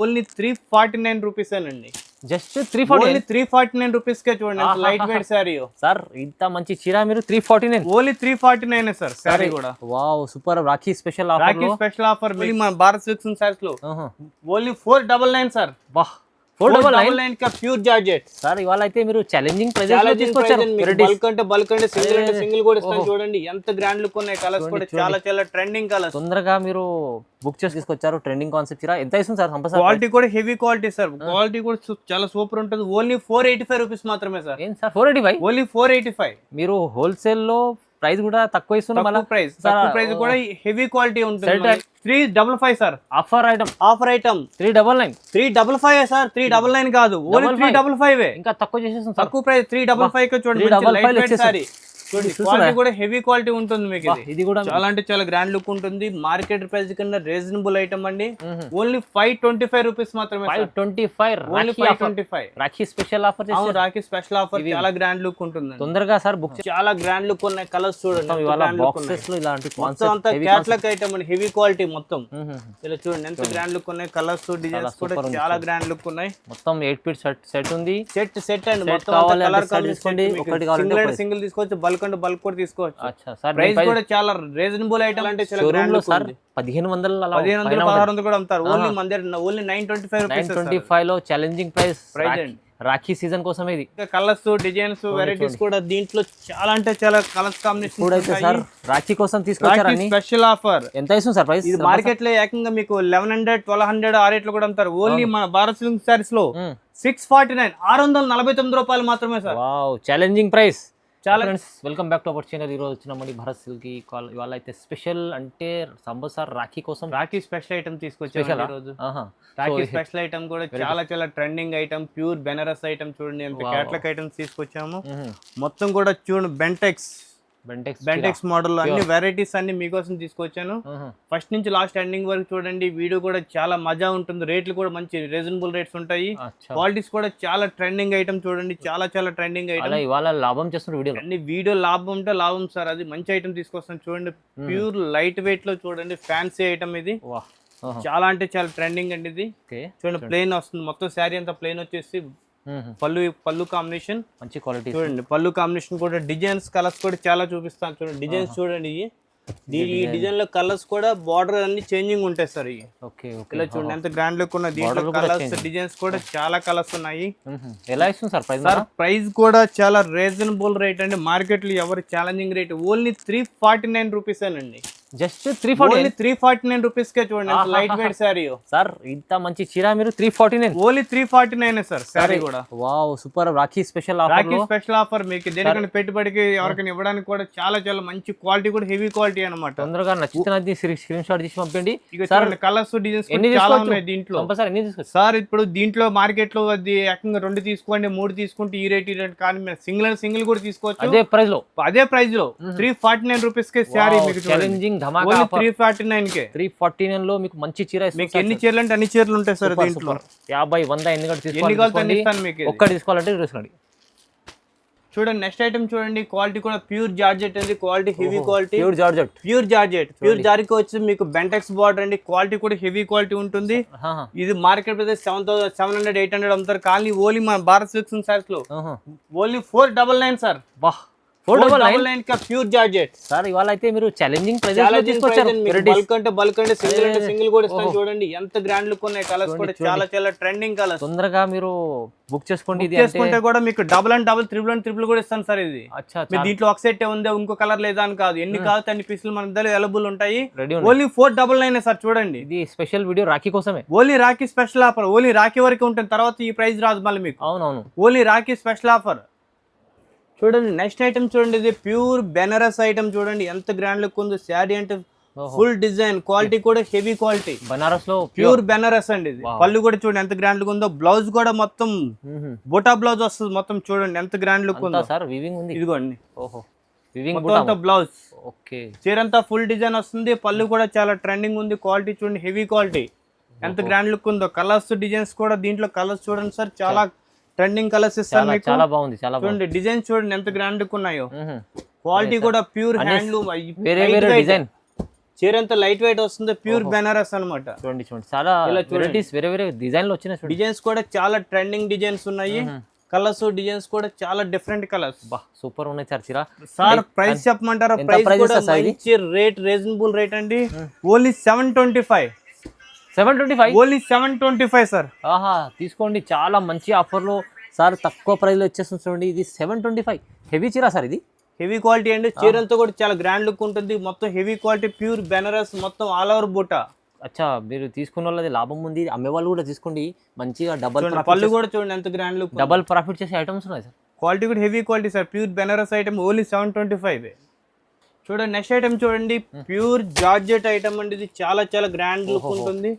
Only 349 rupees అండి. Just 340. Only 349 rupees కే చూడండి ఎంత లైట్ వెయిట్ సారీ. సార్ ఇంత మంచి చీర మీరు 349. ఓన్లీ 349 సార్ సారీ కూడా. Wow super. Rakhi special offer. Rakhi special offer మన భారత్ సిల్క్స్ సారీస్ లో ఓన్లీ 499 సార్. వాహ్ 499 కా ప్యూర్ జార్జెట్ సార్. ఇవాళ అయితే మీరు ఛాలెంజింగ్ ప్రైస్ లో తీసుకొచ్చారు. బల్క్ అంటే సింగిల్ కూడా ఇస్తాను చూడండి ఎంత గ్రాండ్ లుక్ ఉన్నాయి. కలర్స్ కూడా చాలా చాలా ట్రెండింగ్ కలర్స్. తొందరగా మీరు బుక్ చేసి తీసుకొచ్చారు. ట్రెండింగ్ కాన్సెప్ట్ చీర ఎంత ఇస్తుంది సార్? క్వాలిటీ కూడా హెవీ క్వాలిటీ సార్. క్వాలిటీ కూడా చాలా సూపర్ ఉంటుంది. ఓన్లీ 485 రూపీస్ మాత్రమే సార్. ఏం సార్ 485? ఓన్లీ 485. మీరు హోల్సేల్ లో ప్రైస్ కూడా తక్కువ ఇస్తున్నారు. ప్రైస్ కూడా హెవీ క్వాలిటీ ఉంటుంది. 355 సార్. Offer item 399. 355 సార్. 399 కాదు ఓన్లీ 355. ఇంకా తక్కువ చేసేస్తుంది. తక్కువ ప్రైస్ 355 కి చూడండి. క్వాలిటీ కూడా హెవీ క్వాలిటీ ఉంటుంది మీకు. ఇది కూడా చాలా అంటే చాలా గ్రాండ్ లుక్ ఉంటుంది. మార్కెట్ ప్రైస్ కన్నా రీజనబుల్ ఐటమ్ అండి. ఓన్లీ 525 రూపీస్ మాత్రమే. 525. Rakhi special offer. Rakhi special offer. చాలా గ్రాండ్ లుక్ ఉంటుంది. తొందరగా సార్ బుక్. చాలా గ్రాండ్ లుక్ ఉన్నాయి. కలర్స్ చూడండి. బాక్సెస్ లో ఇలాంటి క్యాట్లాగ్ ఐటమ్ అండి. హెవీ క్వాలిటీ మొత్తం. ఇలా చూడండి ఎంత గ్రాండ్ లుక్ ఉన్నాయి. కలర్స్ డిజైన్స్ కూడా చాలా గ్రాండ్ లుక్ ఉన్నాయి. మొత్తం 8 ఫీట్ సెట్ ఉంది. సెట్ అండి. మొత్తం కలర్ తీసుకోండి. సింగిల్ తీసుకోవచ్చు. బల్క్ అంటే బల్క్ కూడా తీసుకోవచ్చు. ప్రైస్ కూడా చాలా రీజనబుల్ ఐటమ్. అంటే చాలా గ్రాండ్ లుక్ ఉంది. 1500 1600 కూడా అమ్ముతారు. Only 925 rupees. 925 లో ఛాలెంజింగ్ ప్రైస్. రాఖీ సీజన్ కోసం ఇది. కలర్స్ డిజైన్స్ వెరైటీస్ కూడా దీంట్లో చాలా అంటే చాలా కలర్స్ కాంబినేషన్ కూడా అయితే సార్ రాఖీ కోసం తీసుకొచ్చారు. Special offer. ఎంత ఇస్తుంది సార్ ప్రైస్? ఇది మార్కెట్ లో ఏకంగా మీకు 1100 1200 ఆ రేట్లు కూడా అమ్ముతారు. ఓన్లీ మన భారత్ సిల్క్ సారీస్ లో 649 649 రూపాయలు మాత్రమే సార్. Wow challenging price. చాలా friends welcome back to our channel. ఈరోజు వచ్చినామండి భారత్ సిల్క్ కి. ఇవాళ అయితే స్పెషల్ అంటే సంబసార్ రాఖీ కోసం రాఖీ స్పెషల్ ఐటమ్ తీసుకొచ్చాము ఈరోజు. రాఖీ స్పెషల్ ఐటమ్ కూడా చాలా చాలా trending item. Pure Banaras item చూడండి ఎంత క్యాట్లాగ్ ఐటమ్స్ తీసుకొచ్చాము. మొత్తం కూడా చూడండి బెంటెక్స్ మోడల్ అన్ని వెరైటీస్ అన్ని మీకోసం తీసుకొచ్చాను. ఫస్ట్ నుంచి లాస్ట్ ఎండింగ్ వరకు చూడండి. వీడియో కూడా చాలా మజా ఉంటుంది. రేట్లు కూడా మంచి రీజనబుల్ రేట్స్ ఉంటాయి. క్వాలిటీస్ కూడా చాలా ట్రెండింగ్ ఐటమ్ చూడండి. చాలా చాలా ట్రెండింగ్ ఐటమ్. ఇవాళ లాభం చేస్తున్న వీడియో అన్ని వీడియో లాభం ఉంటే లాభం సార్. అది మంచి ఐటమ్ తీసుకొస్తాను చూడండి. ప్యూర్ లైట్ వెయిట్ లో చూడండి. ఫ్యాన్సీ ఐటమ్ ఇది. చాలా అంటే చాలా ట్రెండింగ్ అండి ఇది. చూడండి ప్లెయిన్ వస్తుంది. మొత్తం శారీ అంతా ప్లెయిన్ వచ్చేసి పళ్ళు కాంబినేషన్ మంచి క్వాలిటీ చూడండి. పళ్ళు కాంబినేషన్ కూడా డిజైన్స్ కలర్స్ కూడా చాలా చూపిస్తాను చూడండి. డిజైన్స్ చూడండి. ఈ డిజైన్ లో కలర్స్ కూడా బార్డర్ అన్ని చేంజింగ్ ఉంటాయి సార్. ఇలా చూడండి ఎంత గ్రాండ్ లుక్ ఉన్నాయి. దీంట్లో కలర్స్ డిజైన్స్ కూడా చాలా కలర్స్ ఉన్నాయి. ఎలా ఇస్తుంది సార్ ప్రైస్? సార్ ప్రైస్ కూడా చాలా రీజనబుల్ రేట్ అండి. మార్కెట్ లో ఎవరు ఛాలెంజింగ్ రేట్. ఓన్లీ 349 రూపీస్ అండి. జస్ట్ 349 రూపీస్ కే చూడండి ఎంత లైట్ వెయిట్ సారీ. సార్ ఇంత మంచి చీర మీరు 349. ఓన్లీ 349 సార్ సారీ కూడా. Wow super. Rakhi special offer. Rakhi special offer మీకు దేనికైనా పెట్టుబడికి ఎవరికైనా ఇవ్వడానికి కూడా చాలా చాలా మంచి క్వాలిటీ కూడా హెవీ క్వాలిటీ అన్నమాట. తొందరగా నచ్చినది స్క్రీన్ షాట్ తీసి పంపండి. కలర్స్ డిజైన్స్ చాలా ఉన్నాయి దీంట్లో. సార్ ఇప్పుడు దీంట్లో మార్కెట్ లో అది ఏకంగా 2 తీసుకోండి 3 తీసుకుంటే ఈ రేట్ కానీ సింగిల్ కూడా తీసుకోవచ్చు. అదే ప్రైస్ లో 349 రూపీస్ కే సారీ మీకు ఛాలెంజింగ్ 349 లో మీకు మంచి చీర. మీకు ఎన్ని చీరలు అంటే అన్ని చీరలు ఉంటాయి సార్ దీంట్లో. 50 100 ఎన్ని ఒక్కటి తీసుకోవాలంటే తీసుకోండి. చూడండి నెక్స్ట్ ఐటమ్ చూడండి. క్వాలిటీ కూడా ప్యూర్ జార్జెట్ అండి. Quality heavy quality. Pure georgette వచ్చి మీకు బెంటెక్స్ బార్డర్ అండి. క్వాలిటీ కూడా హెవీ క్వాలిటీ ఉంటుంది. ఇది మార్కెట్ ప్రైస్ 700 800 అమ్ముతారు. కానీ ఓన్లీ మన భారత్ సిల్క్స్ సారీస్ లో ఓన్లీ 499 సార్. 499 కా ప్యూర్ జార్జెట్ సార్. ఇవాళ అయితే మీరు ఛాలెంజింగ్ ప్రైస్ లో తీసుకొచ్చారు. బల్క్ అంటే సింగిల్ కూడా ఇస్తాను చూడండి ఎంత గ్రాండ్ లుక్ ఉన్నాయి. కలర్స్ కూడా చాలా చాలా ట్రెండింగ్ కలర్స్. తొందరగా మీరు బుక్ చేసుకోండి. ఇది చేసుకుంటే కూడా మీకు డబుల్ అండ్ డబుల్ ట్రిపుల్ కూడా ఇస్తాను సార్. ఇది మీరు దీంట్లో ఒక సెట్ ఉంది ఇంకో కలర్ లేదా అని కాదు. ఎన్ని కావాలి అన్ని పీసులు మన దగ్గర అవైలబుల్ ఉంటాయి. Only 499 sir. చూడండి ఇది స్పెషల్ వీడియో రాఖీ కోసమే. Only Rakhi special offer. Only Rakhi వరకు ఉంటుంది. తర్వాత ఈ ప్రైస్ రాదు మళ్ళీ మీకు. అవునవును. Only Rakhi special offer. చూడండి నెక్స్ట్ ఐటమ్ చూడండి. ఇది ప్యూర్ బెనారస్ ఐటమ్ చూడండి ఎంత గ్రాండ్ లుక్ ఉంది. శారీ అంటే ఫుల్ డిజైన్. క్వాలిటీ కూడా హెవీ క్వాలిటీ. బనారస్ లో ప్యూర్ బెనారస్ అండి. ఇది పళ్ళు కూడా చూడండి ఎంత గ్రాండ్ లుక్ ఉందో. బ్లౌజ్ కూడా మొత్తం బుటా బ్లౌజ్ వస్తుంది. మొత్తం చూడండి ఎంత గ్రాండ్ లుక్ ఉందో సార్. వీవింగ్ ఉంది. ఇదిగోండి వీవింగ్ బ్లౌజ్. ఓకే. చీర అంతా ఫుల్ డిజైన్ వస్తుంది. పళ్ళు కూడా చాలా ట్రెండింగ్ ఉంది. క్వాలిటీ చూడండి హెవీ క్వాలిటీ ఎంత గ్రాండ్ లుక్ ఉందో. కలర్స్ డిజైన్స్ కూడా దీంట్లో కలర్స్ చూడండి సార్. చాలా ట్రెండింగ్ కలర్స్ ఇస్తాను. చాలా బాగుంది. చాలా చూడండి డిజైన్ చూడండి ఎంత గ్రాండ్ ఉన్నాయో. క్వాలిటీ కూడా ప్యూర్ హ్యాండ్లూమ్. వేరే డిజైన్ చీర అంతా లైట్ వెయిట్ వస్తుంది, ప్యూర్ బెనారస్ అన్నమాట. చూడండి చాలా వెరైటీస్, వేరే వేరే డిజైన్లు వచ్చినాయి. డిజైన్స్ కూడా చాలా ట్రెండింగ్ డిజైన్స్ ఉన్నాయి. కలర్స్ డిజైన్స్ కూడా చాలా డిఫరెంట్ కలర్స్. సూపర్ ఉన్నాయి సార్ చీర. సార్ ప్రైస్ చెప్పమంటారా? ప్రైస్ కూడా మంచి రేట్, రీజనబుల్ రేట్ అండి. ఓన్లీ 725. 725 only 725 sir. ఆహా, తీసుకోండి, చాలా మంచి ఆఫర్లో సార్ తక్కువ ప్రైస్లో ఇచ్చేస్తుంది. చూడండి ఇది 725. హెవీ చీర సార్, ఇది హెవీ క్వాలిటీ అండి. చీరంతా కూడా చాలా గ్రాండ్ లుక్ ఉంటుంది. మొత్తం హెవీ క్వాలిటీ, ప్యూర్ బెనారస్, మొత్తం ఆల్ ఓవర్ బూటా. అచ్చా, మీరు తీసుకున్న వాళ్ళది లాభం ఉంది, అమ్మే వాళ్ళు కూడా తీసుకోండి. మంచిగా డబల్ పళ్ళు కూడా చూడండి ఎంత గ్రాండ్ లుక్, డబల్ ప్రాఫిట్ చేసే ఐటమ్స్ ఉన్నాయి సార్. క్వాలిటీ కూడా heavy quality sir, pure Banaras item. Only 725. చూడండి నెక్స్ట్ ఐటమ్ చూడండి, ప్యూర్ జార్జెట్ ఐటమ్ అండి. ఇది చాలా చాలా గ్రాండ్ లుక్ ఉంటుంది.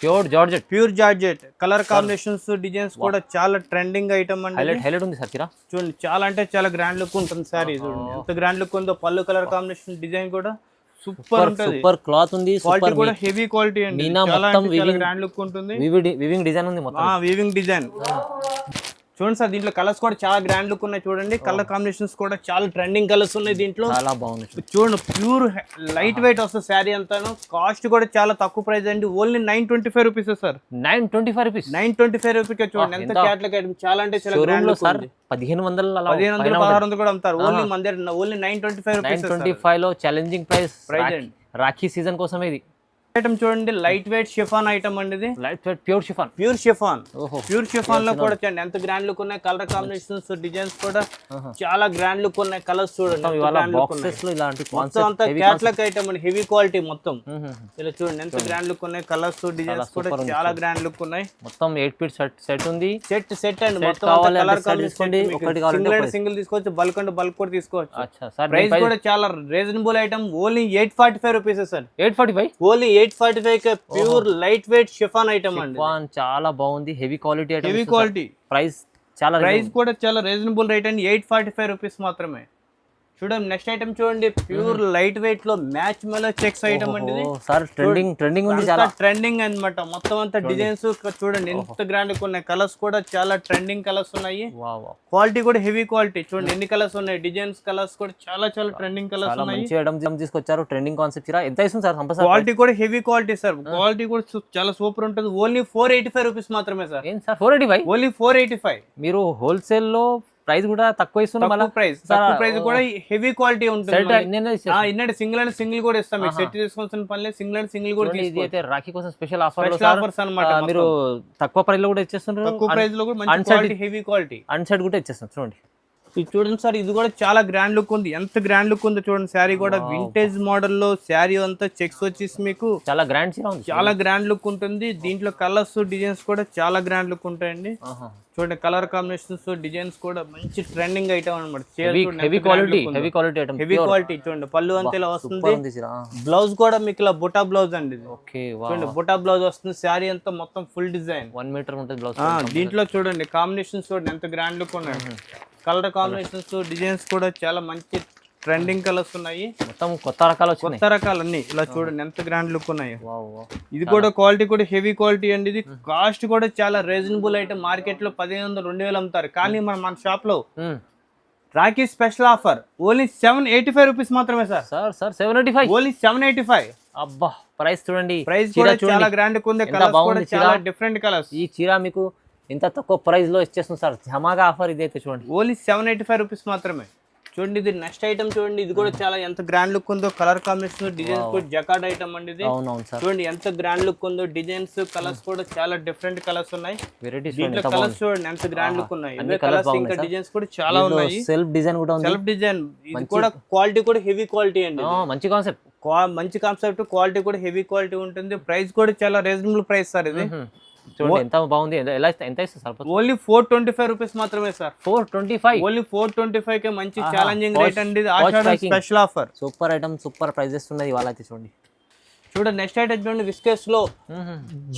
Pure georgette, pure georgette colour combinations, designs కూడా చాలా ట్రెండింగ్ ఐటమ్ అండి. హైలైట్ ఉంది సార్ చీర. చూడండి చాలా అంటే చాలా గ్రాండ్ లుక్ ఉంటుంది సార్. చూడండి ఎంత గ్రాండ్ లుక్ ఉందో. పళ్ళు కలర్ కాంబినేషన్, డిజైన్ కూడా సూపర్ ఉంటుంది. సూపర్ క్లాత్ ఉంది, క్వాలిటీ కూడా హెవీ క్వాలిటీ అండి. చాలా గ్రాండ్ లుక్ ఉంటుంది. వీవింగ్ డిజైన్ ఉంది మొత్తం. వీవింగ్ డిజైన్ చూడండి సార్. దీంట్లో కలర్స్ కూడా చాలా గ్రాండ్ లుక్ ఉన్నాయి. చూడండి కలర్ కాంబినేషన్స్ కూడా చాలా ట్రెండింగ్ కలర్స్ ఉన్నాయి దీంట్లో. చాలా బాగుంది. చూడండి ప్యూర్ లైట్ వెయిట్ వస్తుంది శారీ అంతాను. కాస్ట్ కూడా చాలా తక్కువ ప్రైస్ అండి. Only 925 rupees sir. 925 rupees. 925 rupees. చూడండి ఎంత క్యాట్లాగ్ ఐటమ్. చాలా అంటే చాలా గ్రాండ్ లుక్ ఉంది. 1500 1600 కూడా అమ్ముతారు. ఓన్లీ మన దగ్గర ఓన్లీ 925 రూపీస్. 925 లో ఛాలెంజింగ్ ప్రైస్ రాఖీ సీజన్ కోసం ఇది ఐటమ్. చూడండి లైట్ వెయిట్ షిఫాన్ ఐటమ్ అండి. ఇది light weight pure chiffon. Pure chiffon లో కూడా చూడండి ఎంత గ్రాండ్ లుక్ ఉన్నాయి. కలర్ కాంబినేషన్స్, డిజైన్స్ కూడా చాలా గ్రాండ్ లుక్ ఉన్నాయి. కలర్స్ చూడండి బాక్సెస్ లో ఇలాంటి మొత్తం అంతా క్యాట్లాగ్ ఐటమ్ అండి. హెవీ క్వాలిటీ మొత్తం. ఇలా చూడండి ఎంత గ్రాండ్ లుక్ ఉన్నాయి. కలర్స్, డిజైన్స్ కూడా చాలా గ్రాండ్ లుక్ ఉన్నాయి. మొత్తం 8 ఫీట్ సెట్ ఉంది. సెట్ అండి. మొత్తం కలర్ కాంబినేషన్ సింగిల్ తీసుకోవచ్చు, బల్క్ అంటే బల్క్ కూడా తీసుకోవచ్చు. ప్రైస్ కూడా చాలా reasonable item. Only 845 rupees sir. 845 only 845 pure light weight chiffon item అండి. చాలా బాగుంది. Heavy quality item. Heavy quality. Price కూడా చాలా రీజనబుల్ రేట్ అండి. 845 రూపీస్ మాత్రమే. చూడండి నెక్స్ట్ ఐటమ్ చూడండి, ప్యూర్ లైట్ వెయిట్ లో మ్యాచ్ మెలో చెక్స్ ఐటమ్ అండి. సార్ ట్రెండింగ్ ఉంది, చాలా ట్రెండింగ్ అన్నమాట. మొత్తం అంతా డిజైన్స్ చూడండి ఎంత గ్రాండ్ ఉన్నాయి. కలర్స్ కూడా చాలా ట్రెండింగ్ కలర్స్ ఉన్నాయి. క్వాలిటీ కూడా హెవీ క్వాలిటీ. చూడండి ఎన్ని కలర్స్ ఉన్నాయి. డిజైన్స్, కలర్స్ కూడా చాలా చాలా ట్రెండింగ్ కలర్స్ ఉన్నాయి. మంచి ఐటమ్ తీసుకొచ్చారు. ట్రెండింగ్ కాన్సెప్ట్ చీర. ఎంత ఇస్తుంది సార్? క్వాలిటీ కూడా హెవీ క్వాలిటీ సార్. క్వాలిటీ కూడా చాలా సూపర్ ఉంటుంది. ఓన్లీ 485 రూపీస్ మాత్రమే సార్. ఏం సార్ 485? ఓన్లీ 485. మీరు హోల్సేల్ లో ప్రైస్ కూడా తక్కువ ఇస్తున్నారు. ప్రైస్ కూడా హెవీ క్వాలిటీ ఉంటుంది. ఇన్నటి సింగిల్ అండ్ సింగిల్ కూడా ఇస్తాం. మీకు సెట్ తీసుకోవాల్సిన పని లేదు. సింగిల్ అండ్ సింగిల్ కూడా అయితే రాఖీ కోసం స్పెషల్ ఆఫర్స్ అన్నమాట. మీరు తక్కువ ప్రైస్ లో కూడా ఇచ్చేస్తున్నారు. తక్కువ ప్రైస్ లో కూడా మంచి క్వాలిటీ, హెవీ క్వాలిటీ. అన్సైడ్ కూడా ఇచ్చేస్తాం. చూడండి ఇది చూడండి సార్. ఇది కూడా చాలా గ్రాండ్ లుక్ ఉంది. ఎంత గ్రాండ్ లుక్ ఉందో చూడండి. శారీ కూడా వింటేజ్ మోడల్ లో శారీ అంతా చెక్స్ వచ్చేసి మీకు చాలా గ్రాండ్ చీర ఉంది. చాలా గ్రాండ్ లుక్ ఉంటుంది. దీంట్లో కలర్స్, డిజైన్స్ కూడా చాలా గ్రాండ్ లుక్ ఉంటాయండి. చూడండి కలర్ కాంబినేషన్స్, డిజైన్స్ కూడా మంచి ట్రెండింగ్ ఐటమ్ అనమాట. Heavy quality item. Heavy quality. చూడండి పళ్ళు అంతా ఇలా వస్తుంది. బ్లౌజ్ కూడా మీకు ఇలా బుటా బ్లౌజ్ అండి. చూడండి బుటా బ్లౌజ్ వస్తుంది. శారీ అంతా మొత్తం ఫుల్ డిజైన్ 1 మీటర్ ఉంటుంది బ్లౌజ్. దీంట్లో చూడండి కాంబినేషన్స్ చూడండి ఎంత గ్రాండ్ లుక్ ఉన్నాయి. కలర్ కాంబినేషన్స్, డిజైన్స్ కూడా చాలా మంచి ట్రెండింగ్ కలర్స్ ఉన్నాయి. మొత్తం కొత్త రకాలు అన్ని ఇలా చూడండి ఎంత గ్రాండ్ లుక్ ఉన్నాయి. ఇది కూడా క్వాలిటీ కూడా హెవీ క్వాలిటీ అండి. ఇది కాస్ట్ కూడా చాలా రీజనబుల్ ఐటమ్. మార్కెట్ లో 1500-2000 అమ్ముతారు. కానీ మన షాప్ లో Rakhi special offer only 785 rupees మాత్రమే సార్. 785. ఓన్లీ 785. అబ్బా, ప్రైస్ చూడండి. ప్రైస్ కూడా చాలా గ్రాండ్ ఉంది. కలర్స్ కూడా చాలా డిఫరెంట్ కలర్స్. ఈ చీర మీకు ఇంత తక్కువ ప్రైస్ లో ఇచ్చేస్తుంది సార్. ధమాగా ఆఫర్ ఇదైతే చూడండి. ఓన్లీ 785 రూపీస్ మాత్రమే. చూడండి ఇది నెక్స్ట్ ఐటమ్ చూడండి. ఇది కూడా చాలా ఎంత గ్రాండ్ లుక్ ఉందో. కలర్ కాంబినేషన్, డిజైన్స్ కూడా జకార్డ్ ఐటమ్ అండి. ఇది చూడండి ఎంత గ్రాండ్ లుక్ ఉందో. డిజైన్స్, కలర్స్ కూడా చాలా డిఫరెంట్ కలర్స్ ఉన్నాయి. దీంట్లో కలర్స్ చూడండి ఎంత గ్రాండ్ లుక్ ఉన్నాయి. కలర్స్ ఇంకా డిజైన్స్ కూడా చాలా ఉన్నాయి. సెల్ఫ్ డిజైన్ కూడా ఉంది. Self design. ఇది కూడా క్వాలిటీ కూడా హెవీ క్వాలిటీ అండి. మంచి కాన్సెప్ట్. క్వాలిటీ కూడా హెవీ క్వాలిటీ ఉంటుంది. ప్రైస్ కూడా చాలా రీజనబుల్ ప్రైస్ సార్. ఇది చూడండి ఎంత బాగుంది. ఎంత ఇస్తుంది సార్? ఓన్లీ 425 రూపీస్ మాత్రమే సార్. 425. ఓన్లీ 425 కే మంచి ఛాలెంజింగ్ రేట్ అండి. Ashadham special offer. Super item, super prizes ఉన్నాయి ఇవాళ అయితే. చూడండి చూడండి నెక్స్ట్ ఐటమ్ చూడండి విస్కస్ లో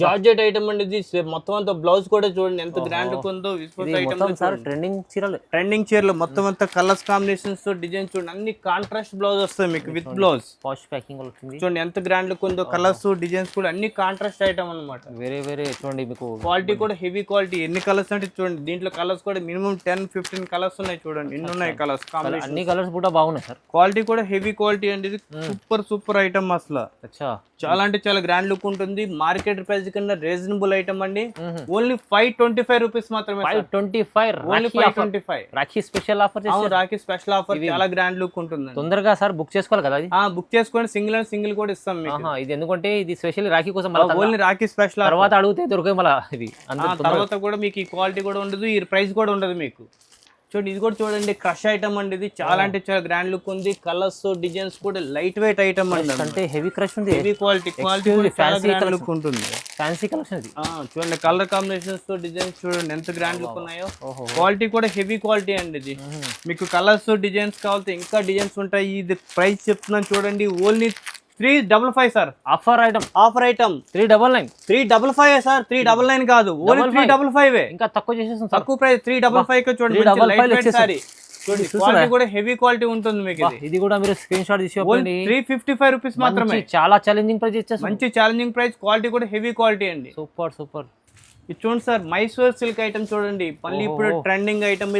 జార్జెట్ ఐటమ్ అండి ఇది మొత్తం అంతా బ్లౌజ్ కూడా చూడండి ఎంత గ్రాండ్ ఉందో విస్కస్ ఐటమ్ ట్రెండింగ్ చీరలు మొత్తం అంతా కలర్స్ కాంబినేషన్స్ తో డిజైన్ చూడండి అన్ని కాంట్రాస్ట్ బ్లౌజ్ వస్తాయి మీకు విత్ బ్లౌజ్ పాష్ ప్యాకింగ్ చూడండి ఎంత గ్రాండ్ లుక్ ఉందో కలర్స్ డిజైన్స్ కూడా అన్ని కాంట్రాస్ట్ ఐటమ్ అన్నమాట వేరే చూడండి మీకు క్వాలిటీ కూడా హెవీ క్వాలిటీ ఎన్ని కలర్స్ అంటే చూడండి దీంట్లో కలర్స్ కూడా మినిమం 10-15 కలర్స్ ఉన్నాయి చూడండి ఎన్ని ఉన్నాయి కలర్స్ అన్ని కలర్స్ కూడా బాగున్నాయి సార్ క్వాలిటీ కూడా హెవీ క్వాలిటీ అండి ఇది సూపర్ ఐటమ్ అసలు చాలా అంటే చాలా గ్రాండ్ లుక్ ఉంటుంది మార్కెట్ ప్రైస్ కన్నా రీజనబుల్ ఐటమ్ అండి ఓన్లీ 525 రూపీస్ మాత్రమే 525 Rakhi special offer Rakhi special offer చాలా గ్రాండ్ లుక్ ఉంటుంది తొందరగా సార్ బుక్ చేసుకోవాలి కదా బుక్ చేసుకోండి సింగిల్ అండ్ సింగిల్ కూడా ఇస్తాం మీకు ఇది ఎందుకంటే ఇది స్పెషల్ రాఖీ కోసం ఓన్లీ రాఖీ స్పెషల్ తర్వాత అడిగితే దొరికే మళ్ళీ ఇది తర్వాత కూడా మీకు ఈ క్వాలిటీ కూడా ఉండదు ఈ ప్రైస్ కూడా ఉండదు మీకు చూడండి ఇది కూడా చూడండి క్రష్ ఐటమ్ అండి ఇది చాలా అంటే చాలా గ్రాండ్ లుక్ ఉంది కలర్స్ డిజైన్స్ కూడా లైట్ వెయిట్ ఐటమ్ అండి అంటే హెవీ క్రష్ ఉంది హెవీ క్వాలిటీ ఫ్యాన్సీ లుక్ ఉంటుంది ఫ్యాన్సీ కలెక్షన్ ఇది చూడండి కలర్ కాంబినేషన్స్ తో డిజైన్స్ చూడండి ఎంత గ్రాండ్ లుక్ ఉన్నాయో క్వాలిటీ కూడా హెవీ క్వాలిటీ అండి ఇది మీకు కలర్స్ డిజైన్స్ కావాలంటే ఇంకా డిజైన్స్ ఉంటాయి ఇది ప్రైస్ చెప్తున్నాను చూడండి only 355 sir offer item 355 sir 399 కాదు ఓన్లీ 355 ఇంకా తక్కువ చేసేస్తాం తక్కువ ప్రైస్ 355 కి చూడండి లైట్ వెయిట్ సారీ చూడండి క్వాలిటీ కూడా హెవీ క్వాలిటీ ఉంటుంది మీకు ఇది కూడా మీరు స్క్రీన్ షాట్ తీసుకోండి 355 రూపీస్ మాత్రమే చాలా ఛాలెంజింగ్ ప్రైస్ ఇచ్చేస్తాం మంచి ఛాలెంజింగ్ ప్రైస్ క్వాలిటీ కూడా హెవీ క్వాలిటీ అండి సూపర్ ఇది చూడండి సార్ మైసూర్ సిల్క్ ఐటమ్ చూడండి మళ్ళీ ఇప్పుడు ట్రెండింగ్ ఐటమ్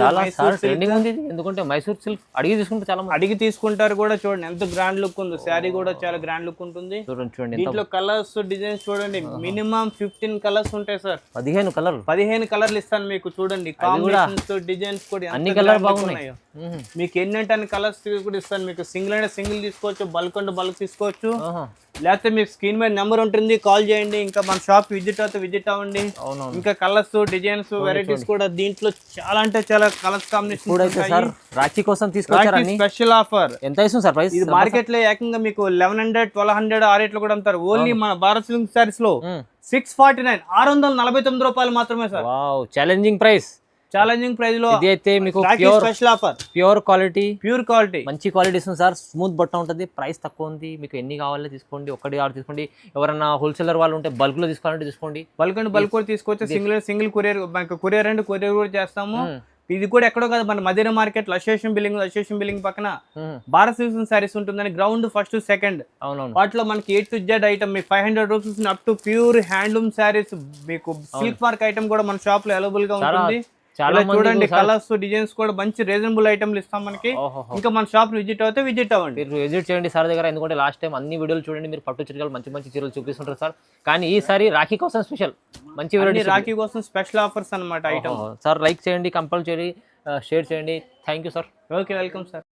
ఎందుకంటే మైసూర్ సిల్క్ అడిగి తీసుకుంటే చాలా అడిగి తీసుకుంటారు కూడా చూడండి ఎంత గ్రాండ్ లుక్ ఉందో శారీ కూడా చాలా గ్రాండ్ లుక్ ఉంటుంది చూడండి దీంట్లో కలర్స్ డిజైన్స్ చూడండి మినిమం 15 కలర్స్ ఉంటాయి సార్ 15 కలర్లు ఇస్తాను మీకు చూడండి కాంబినేషన్స్ డిజైన్స్ కూడా అన్ని కలర్ బాగున్నాయి మీకు ఎన్నంటే అన్ని కలర్స్ కూడా ఇస్తాను మీకు సింగిల్ అంటే సింగిల్ తీసుకోవచ్చు బల్క్ అంటే బల్క్ తీసుకోవచ్చు లేకపోతే మీకు స్క్రీన్ మీద నెంబర్ ఉంటుంది కాల్ చేయండి ఇంకా మన షాప్ విజిట్ అవ్వండి ఇంకా కలర్స్ డిజైన్స్ వెరైటీస్ కూడా దీంట్లో చాలా అంటే చాలా కలర్స్ కాంబినేషన్ రాఖీ కోసం తీసుకొచ్చారు స్పెషల్ ఆఫర్ ఎంత ఇస్తుంది సార్ ప్రైస్ ఇది మార్కెట్ లో ఏకంగా మీకు 1100-1200 ఆ రేట్లు కూడా అమ్ముతారు ఓన్లీ మన భారత్ సిల్క్ సారీస్ లో 649 649 రూపాయలు మాత్రమే సార్ ఛాలెంజింగ్ ప్రైస్ లో ఇదైతే మీకు స్పెషల్ ఆఫర్ ప్యూర్ క్వాలిటీ మంచి క్వాలిటీ ఇస్తుంది సార్ స్మూత్ బట్ట ఉంటుంది ప్రైస్ తక్కువ ఉంది మీకు ఎన్ని కావాలో తీసుకోండి ఒకటి ఆర్డర్ తీసుకోండి ఎవరైనా హోల్సేలర్ వాళ్ళు ఉంటే బల్క్ లో తీసుకోవాలంటే తీసుకోండి బల్క్ కూడా తీసుకోవచ్చు సింగిల్ కొరియర్ కొరియర్ కూడా చేస్తాము ఇది కూడా ఎక్కడో కాదు మన మదీనా మార్కెట్ అసోసియేషన్ బిల్డింగ్ పక్కన భారత్ సిల్క్ సారీస్ ఉంటుందని గ్రౌండ్ ఫస్ట్ సెకండ్ వాటిలో మనకి A to Z ఐటమ్ మీకు 500 rupees up to pure handloom saris మీకు సిల్క్ మార్క్ ఐటమ్ కూడా మన షాప్ లో అవైలబుల్ గా ఉంటుంది చూడండి కలర్స్ డిజైన్స్ కూడా మంచి రీజనబుల్ ఐటమ్లు ఇస్తాం మనకి ఇంకా మన షాప్ విజిట్ అవ్వండి మీరు విజిట్ చేయండి సార్ దగ్గర ఎందుకంటే లాస్ట్ టైం అన్ని వీడియోలు చూడండి మీరు పట్టు చీరలు మంచి చీరలు చూపిస్తుంటారు సార్ కానీ ఈసారి రాఖీ కోసం స్పెషల్ మంచి రాఖీ కోసం స్పెషల్ ఆఫర్స్ అన్నమాట ఐటమ్ సార్ లైక్ చేయండి కంపల్సరీ షేర్ చేయండి thank you sir okay welcome sir